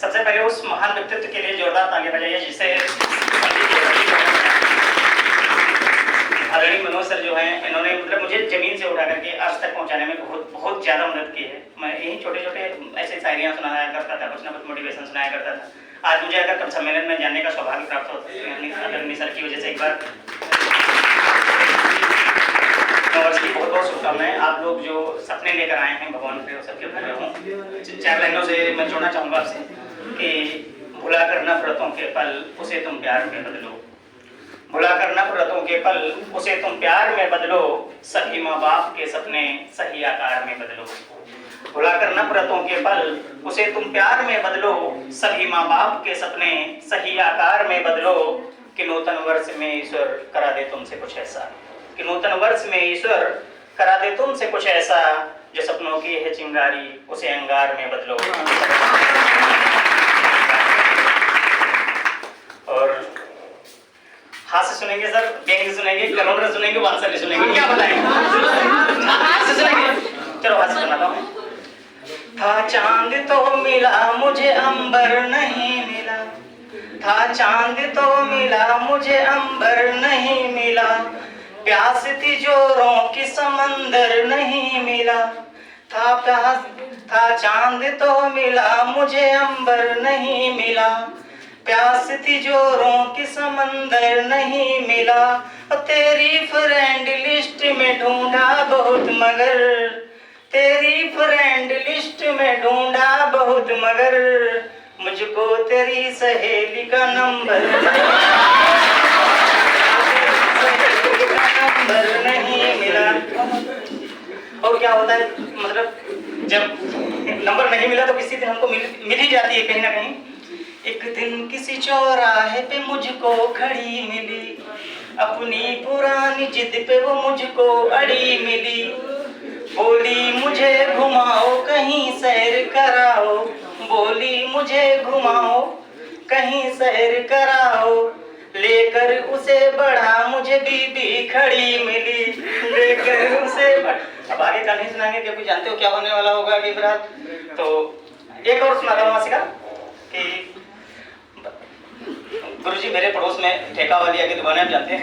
सबसे पहले उस महान व्यक्तित्व के लिए जोरदार तालियां बजाइए जिसे आदरणीय मनोज सर जो हैं, इन्होंने मतलब मुझे जमीन से उठा करके आज तक पहुंचाने में बहुत ज़्यादा मदद की है। मैं यही छोटे छोटे ऐसे शायरियाँ सुनाया करता था, कुछ ना कुछ मोटिवेशन सुनाया करता था। आज मुझे अगर कब सम्मेलन में जाने का सौभाग्य प्राप्त होता है आदरणीय सर की वजह से। एक बार वर्ष की बहुत बहुत शुभकामनाएं। आप लोग जो सपने लेकर आए हैं भगवान पे सबके पूरे हों। 4 लाइनों से मैं जोड़ना चाहूँगा आपसे कि भुला कर नफरतों के पल उसे तुम प्यार में बदलो, भुला कर नफरतों के पल उसे तुम प्यार में बदलो, सभी माँ बाप के सपने सही आकार में बदलो। भुला कर नफरतों के पल उसे तुम प्यार में बदलो, सभी माँ बाप के सपने सही आकार में बदलो। कि नूतन वर्ष में ईश्वर करा दे तुमसे कुछ ऐसा, कि नूतन वर्ष में ईश्वर करा दे तुमसे कुछ ऐसा, जो सपनों की है चिंगारी उसे अंगार में बदलो। और हास्य सुनेंगे सर, व्यंग्य सुनेंगे, करुण सुनेंगे, वात्सल्य सुनेंगे, क्या बताएं? हास्य सुनेंगे, चलो हास्य सुनाता हूँ। था चांद तो मिला मुझे अंबर नहीं मिला, था चांद तो मिला मुझे अंबर नहीं मिला, प्यास थी जोरों की समंदर नहीं मिला। था चांद तो मिला मुझे अंबर नहीं मिला, प्यास थी जोरों की समंदर नहीं मिला। तेरी फ्रेंड लिस्ट में ढूंढा बहुत मगर, तेरी फ्रेंड लिस्ट में ढूंढा बहुत मगर, मुझको तेरी सहेली का नंबर नहीं मिला। और क्या होता है, मतलब जब नंबर नहीं मिला तो किसी दिन हमको मिल ही जाती है कहीं ना कहीं। एक दिन किसी चौराहे पे मुझको खड़ी मिली, अपनी पुरानी जिद पे वो मुझको अड़ी मिली। बोली मुझे घुमाओ कहीं सैर कराओ, बोली मुझे घुमाओ कहीं सैर कराओ, लेकर उसे बढ़ा मुझे बीबी खड़ी मिली, लेकर उसे अब आगे का नहीं सुनाएंगे क्योंकि जानते हो क्या होने वाला होगा अगली रात। तो एक और सुनाता हूँ मासिका कि गुरुजी मेरे पड़ोस में ठेका वाली की दुकान है, आप जानते हैं।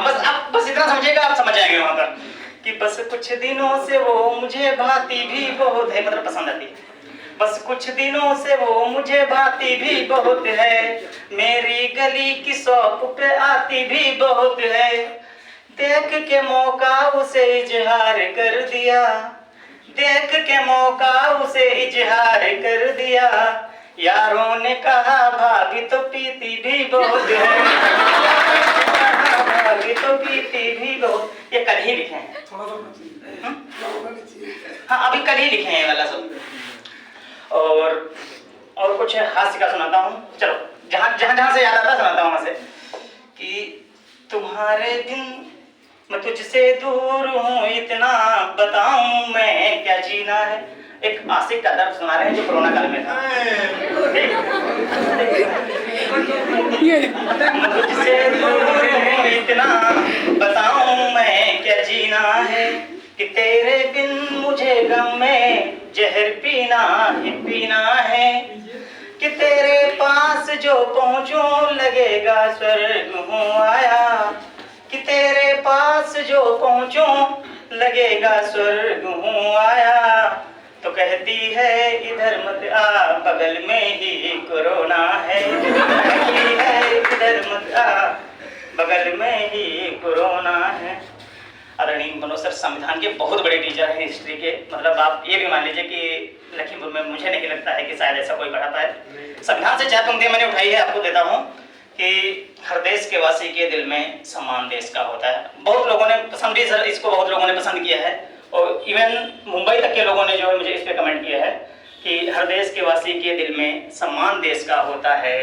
बस आप बस इतना समझिएगा, आप समझ जाएंगे वहां पर कि बस कुछ दिनों से वो मुझे भाती भी बहुत है, मतलब पसंद आती है। बस कुछ दिनों से वो मुझे भाती भी बहुत है, मेरी गली की शॉप पे आती भी बहुत है। देख के मौका उसे इजहार कर दिया, देख के मौका उसे इजहार कर दिया। यारों ने कहा भाभी तो पीती भी बहुत है, भाभी तो पीती भी बहुत। ये कल ही लिखे हैं, हाँ अभी कल ही लिखे हैं ये वाला सब। और कुछ हास्य का सुनाता हूँ, चलो जहाँ से याद आता सुनाता हूँ वहाँ से कि तुम्हारे बिन मैं तुझसे दूर हूँ इतना बताऊँ मैं क्या जीना है। एक आशिक का दर्द सुना रहे हैं जो कोरोना काल में था। तुझसे दूर हूँ इतना बताऊँ मैं क्या जीना है, कि तेरे बिन मुझे गम में जहर पीना ही पीना है। कि तेरे पास जो पहुँचूं लगेगा स्वर्ग हूँ आया, कि तेरे पास जो पहुँचूं लगेगा स्वर्ग हूँ आया। तो कहती है इधर मत आ बगल में ही कोरोना है, कहती है इधर मत आ बगल में ही कोरोना है। आदरणीय मनोज सर संविधान के बहुत बड़े टीचर हैं हिस्ट्री के, मतलब आप ये भी मान लीजिए कि लखीमपुर में मुझे नहीं लगता है कि शायद ऐसा कोई पढ़ाता है। संविधान से 4 पंक्तियां मैंने उठाई है, आपको देता हूँ कि हर देश के वासी के दिल में सम्मान देश का होता है। बहुत लोगों ने पसंद भी सर इसको बहुत लोगों ने पसंद किया है, और इवन मुंबई तक के लोगों ने जो है मुझे इस पर कमेंट किया है कि हर देश के वासी के दिल में सम्मान देश का होता है,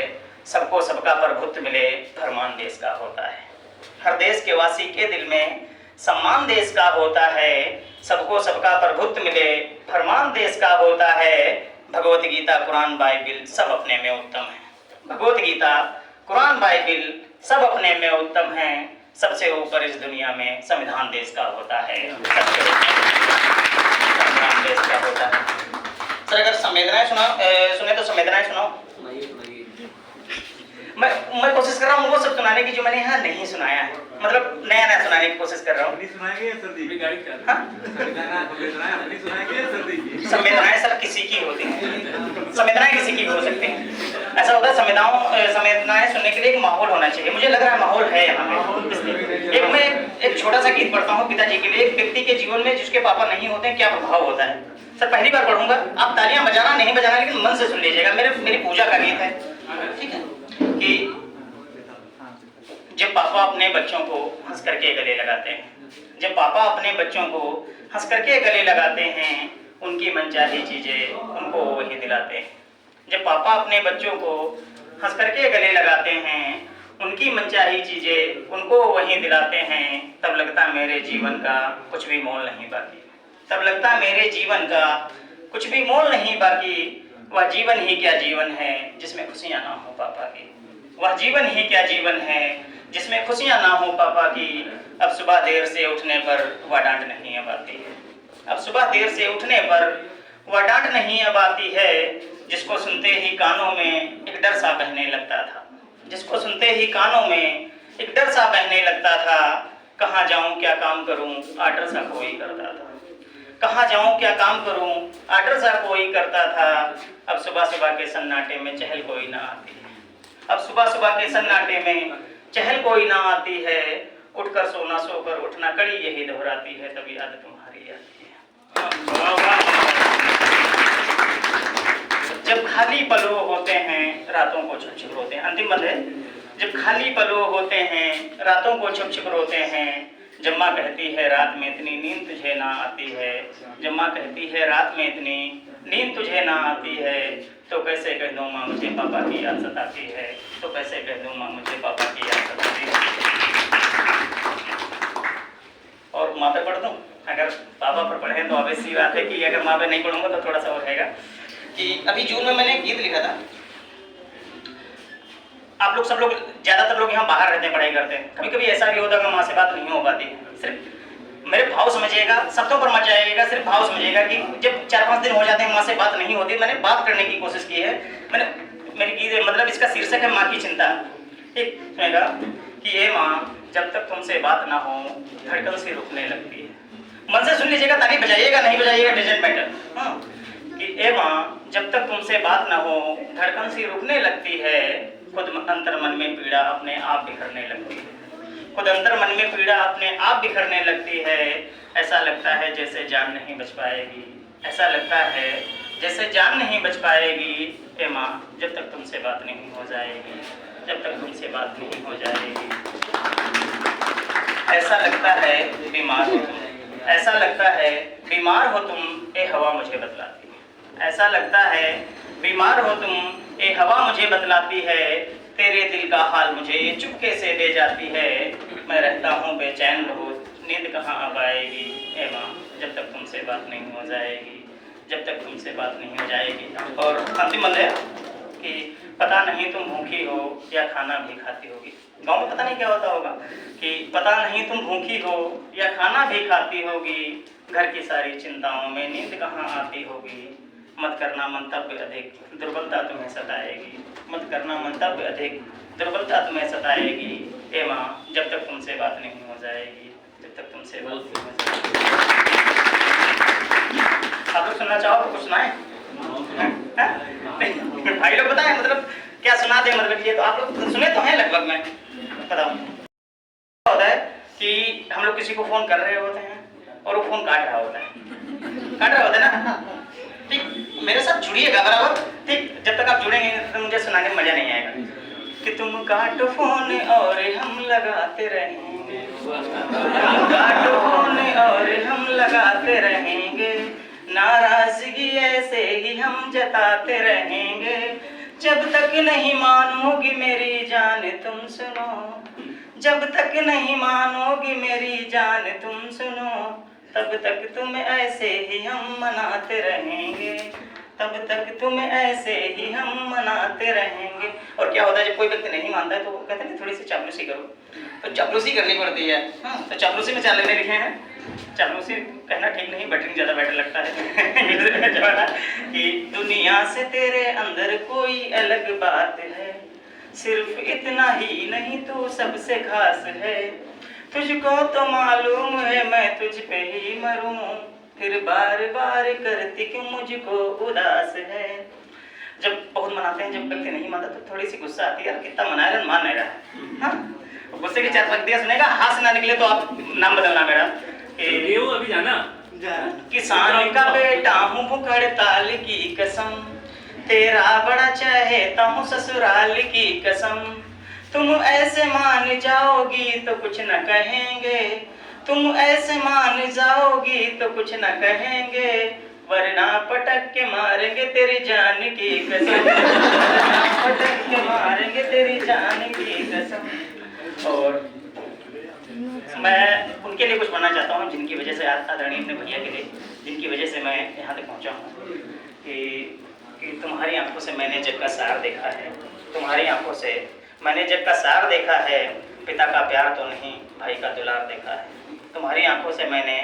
सबको सबका प्रभुत्व मिले फरमान देश का होता है। हर देश के वासी के दिल में सम्मान देश का होता है, सबको सबका प्रभुत्व मिले फरमान देश का होता है। भगवत गीता कुरान बाइबिल सब अपने में उत्तम है, भगवत गीता कुरान बाइबिल सब अपने में उत्तम है। सबसे ऊपर इस दुनिया में संविधान देश का होता है, संविधान देश का होता है। सर अगर संवेदनाएं सुने तो संवेदनाएं सुनाओ। मैं कोशिश कर रहा हूँ वो सब सुनाने की जो मैंने यहाँ नहीं सुनाया है, मतलब नया नया सुनाने की कोशिश कर रहा हूँ। संवेदनाएं सब किसी की होती हैं, संवेदनाएं किसी की भी हो सकती हैं। ऐसा होता है संवेदनाएं सुनने के लिए एक माहौल होना चाहिए। मुझे लग रहा है माहौल है यहाँ पे। मैं एक छोटा सा गीत पढ़ता हूँ पिताजी के लिए। एक व्यक्ति के जीवन में जिसके पापा नहीं होते क्या प्रभाव होता है। सर पहली बार पढ़ूंगा, आप तालियां बजाना नहीं बजाना लेकिन मन से सुन लीजिएगा। मेरी पूजा का गीत है, ठीक है। कि जब पापा अपने बच्चों को हंस करके गले लगाते हैं, जब पापा अपने बच्चों को हंस करके गले लगाते हैं, उनकी मनचाही चीजें उनको वही दिलाते हैं। जब पापा अपने बच्चों को हंस करके गले लगाते हैं, उनकी मनचाही चीजें उनको वही दिलाते हैं, तब लगता मेरे जीवन का कुछ भी मोल नहीं बाकी। तब लगता मेरे जीवन का कुछ भी मोल नहीं बाकी। वह जीवन ही क्या जीवन है जिसमें खुशियां ना हो पापा की। वह जीवन ही क्या जीवन है जिसमें खुशियां ना हो पापा की। अब सुबह देर से उठने पर वह डांट नहीं अब आती है। अब सुबह देर से उठने पर वह डांट नहीं अब आती है। जिसको सुनते ही कानों में एक डर सा बहने लगता था, जिसको सुनते ही कानों में एक डर सा बहने लगता था। कहाँ जाऊं क्या काम करूं आर्डर सा कोई करता था। कहाँ जाऊं क्या काम करूं आर्डर सा कोई करता था। अब सुबह सुबह के सन्नाटे में चहल कोई ना आती है। अब सुबह सुबह के सन्नाटे में चहल कोई ना आती है। उठकर सोना सोकर उठना कड़ी यही दोहराती है, तभी याद तुम्हारी आती है। जब खाली पलो होते हैं रातों को छुप छुप रोते हैं। अंतिम बंद है। जब खाली पलो होते हैं रातों को छुप छुप रोते हैं। जब माँ कहती है रात में इतनी नींद तुझे ना आती है। जब माँ कहती है रात में इतनी नींद तुझे ना आती है। तो कैसे कह दूँ माँ मुझे पापा की याद सताती है। तो कैसे कह दूँ माँ मुझे पापा की याद सताती है। और माँ पे पढ़ दूँ? अगर पापा पर पढ़े तो अब सी बात है कि अगर माँ पे नहीं पढ़ूंगा तो थोड़ा सा और रहेगा। कि अभी जून में मैंने गीत लिखा था। आप लोग सब लोग ज्यादातर लोग यहाँ बाहर रहते हैं, पढ़ाई करते हैं। कभी कभी ऐसा भी होता है कि माँ से बात नहीं हो पाती। सिर्फ मेरे भाव समझिएगा, शब्दों पर मत जाइएगा, सिर्फ भाव समझिएगा कि जब 4-5 दिन हो जाते हैं माँ से बात नहीं होती। मैंने बात करने की कोशिश की है। मेरी गीत मतलब इसका शीर्षक है माँ की चिंता। ठीक सुनेगा कि ये माँ जब तक तुमसे बात ना हो धड़कन से रुकने लगती है। मन से सुन लीजिएगा, ताली बजाइएगा नहीं बजाइएगा डजंट मैटर। हाँ कि ए माँ जब तक तुमसे बात ना हो धड़कन सी रुकने लगती है। खुद अंतर मन में पीड़ा अपने आप बिखरने लगती है। खुद अंतर मन में पीड़ा अपने आप बिखरने लगती है। ऐसा लगता है जैसे जान नहीं बच पाएगी। ऐसा लगता है जैसे जान नहीं बच पाएगी। ए माँ जब तक तुमसे बात नहीं हो जाएगी, जब तक तुमसे बात नहीं हो जाएगी। ऐसा लगता है बीमार हो तुम, ऐसा लगता है बीमार हो तुम, ए हवा मुझे बतलाती है। ऐसा लगता है बीमार हो तुम, ए हवा मुझे बतलाती है। तेरे दिल का हाल मुझे ये चुपके से दे जाती है। मैं रहता हूँ बेचैन रोज, नींद कहाँ अब आएगी। ए माँ जब तक तुमसे बात नहीं हो जाएगी, जब तक तुमसे बात नहीं हो जाएगी। और अंतिम बंद है कि पता नहीं तुम भूखी हो या खाना भी खाती होगी। गाँव में पता नहीं क्या होता होगा कि पता नहीं तुम भूखी हो या खाना भी खाती होगी। घर की सारी चिंताओं में नींद कहाँ आती होगी। मत करना मंतव्य अधिक, दुर्बलता तुम्हें सताएगी। मत करना मंतव्य अधिक, दुर्बलता तुम्हें सताएगी। ए माँ जब तक तुमसे बात नहीं हो जाएगी, जब तक तुमसे बात नहीं हो जाएगी। आप लोग सुनना चाहो तो कुछ सुनाए? भाई लोग बताएं मतलब क्या सुना दे। मतलब ये तो आप लोग सुने तो हैं लगभग। मैं बताऊं होता है कि हम लोग किसी को फोन कर रहे होते हैं और वो फोन काट रहा होता है ना। ठीक मेरे साथ जुड़िएगा बराबर। ठीक जब तक आप जुड़ेंगे तो मुझे सुनाने में मजा नहीं आएगा। कि तुम काटो फोन और हम लगाते रहेंगे, काटो फोन और हम लगाते रहेंगे। नाराजगी ऐसे ही हम जताते रहेंगे। जब तक नहीं मानोगी मेरी जान तुम सुनो, जब तक नहीं मानोगी मेरी जान तुम सुनो। तब तक तुम ऐसे ही हम मनाते रहेंगे, तब तक तुम ऐसे ही हम मनाते रहेंगे। और क्या होता है जब कोई व्यक्ति नहीं मानता है तो वो कहते हैं थोड़ी सी चापलूसी करो, तो चापलूसी करनी पड़ती है। तो चापलूसी में 4 लाइनें लिखे हैं। चापलूसी कहना ठीक नहीं, बैटरिंग ज़्यादा बेटर लगता है कि दुनिया से तेरे अंदर कोई अलग बात है, सिर्फ इतना ही नहीं तो सबसे खास है, तुझको तो मालूम है मैं तुझ पे ही मरूं, फिर बार बार करती क्यों मुझको उदास है। जब बहुत मनाते हैं, जब व्यक्ति नहीं मानता तो थोड़ी सी गुस्सा आती है, कितना मना रहा मान नहीं रहा। हाँ, गुस्से की 4 पंक्तियां सुनेगा, हाथ ना निकले तो आप नाम बदलना मेरा कि अभी जाना किसान का बेटा हूँ भूखड़ ताल की कसम, तेरा बड़ा चाहता हूँ ससुराल की कसम, तुम ऐसे मान जाओगी तो कुछ न कहेंगे, तुम ऐसे मान जाओगी तो कुछ न कहेंगे, वरना पटक के मारेंगे तेरी जान की कसम, पटक के मारेंगे तेरी जान की कसम। और मैं उनके लिए कुछ बनना चाहता हूँ जिनकी वजह से आदरणीय अपने भैया के लिए, जिनकी वजह से मैं यहाँ तक पहुँचा हूँ कि तुम्हारी आंखों से मैंने जग का सार देखा है, तुम्हारी आंखों से मैंने जग का सार देखा है, पिता का प्यार तो नहीं भाई का दुलार देखा है। तुम्हारी आंखों से मैंने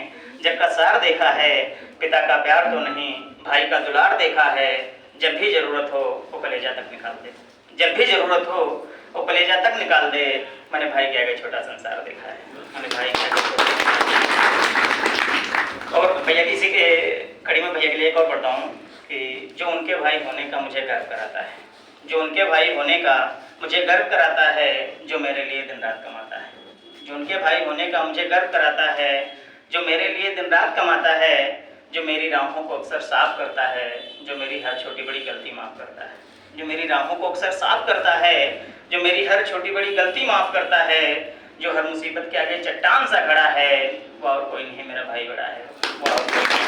जग का सार देखा है, पिता का प्यार तो नहीं भाई का दुलार देखा है, जब भी जरूरत हो वो कलेजा तक निकाल दे, जब भी जरूरत हो वो कलेजा तक निकाल दे, मैंने भाई के आगे छोटा संसार देखा है, मैंने भाई के आगे छोटा। और भैया की इसी के कड़ी में भैया के लिए एक और पढ़ता हूँ कि जो उनके भाई होने का मुझे गर्व कराता है, जो उनके भाई होने का मुझे गर्व कराता है, जो मेरे लिए दिन रात कमाता है, जो उनके भाई होने का मुझे गर्व कराता है, जो मेरे लिए दिन रात कमाता है, जो मेरी राहों को अक्सर साफ करता है, जो मेरी हर छोटी बड़ी गलती माफ़ करता है, जो मेरी राहों को अक्सर साफ करता है, जो मेरी हर छोटी बड़ी गलती माफ़ करता है, जो हर मुसीबत के आगे चट्टान सा खड़ा है, वो और कोई नहीं मेरा भाई बड़ा है, वो और कोई नहीं।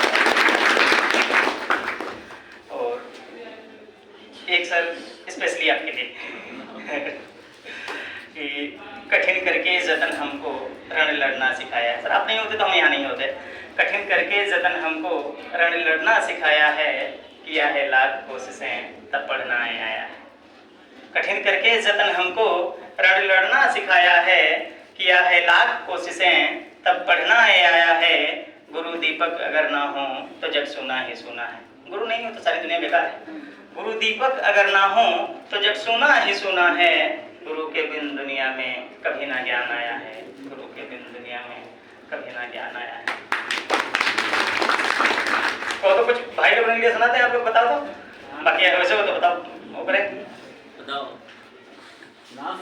और एक सर स्पेशली आपके लिए कि कठिन करके जतन हमको रण लड़ना सिखाया है। सर आप नहीं होते तो हम यहाँ नहीं होते। कठिन करके जतन हमको रण लड़ना सिखाया है, किया है लाख कोशिशें तब पढ़ना आया है। कठिन करके जतन हमको रण लड़ना सिखाया है, किया है लाख कोशिशें तब पढ़ना आया है, गुरु दीपक अगर ना हो तो जग सुना ही सुना है। गुरु नहीं हो तो सारी दुनिया बेकार है। गुरु दीपक अगर ना हो तो जग सुना ही सुना है, गुरु के बिन दुनिया में कभी ना ज्ञान आया है, गुरु के बिन दुनिया में कभी ना ज्ञान आया है। तो कुछ भाई लोगों के लिए सुनाते हैं आप लोग, बताओ तो, बाकी अगर वैसे हो तो बताओ, वो करें बताओ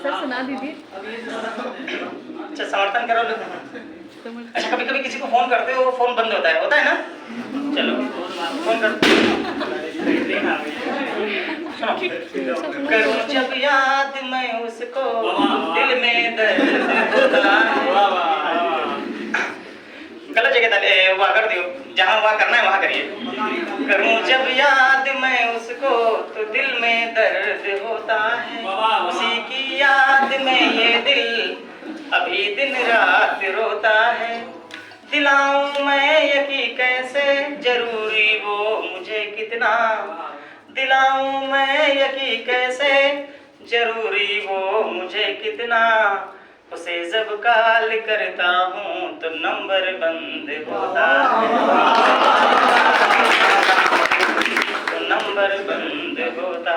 सर सुना दीजिए। अच्छा समर्थन करो लोग। अच्छा कभी कभी किसी को फोन करते हो, फोन बंद होता है ना, चलो फोन कर करूं जब याद मैं उसको दिल में दर्द होता है। गलत जगह था, वहाँ कर दियो, जहाँ वहाँ करना है वहाँ करिए। करूं जब याद मैं उसको तो दिल में दर्द होता है, उसी की याद में ये दिल अभी दिन रात रोता है। दिलाऊं मैं यकी कैसे जरूरी वो मुझे कितना, दिलाऊं मैं यकी कैसे जरूरी वो मुझे कितना, उसे जब कॉल करता हूँ तो नंबर बंद होता है, तो नंबर बंद होता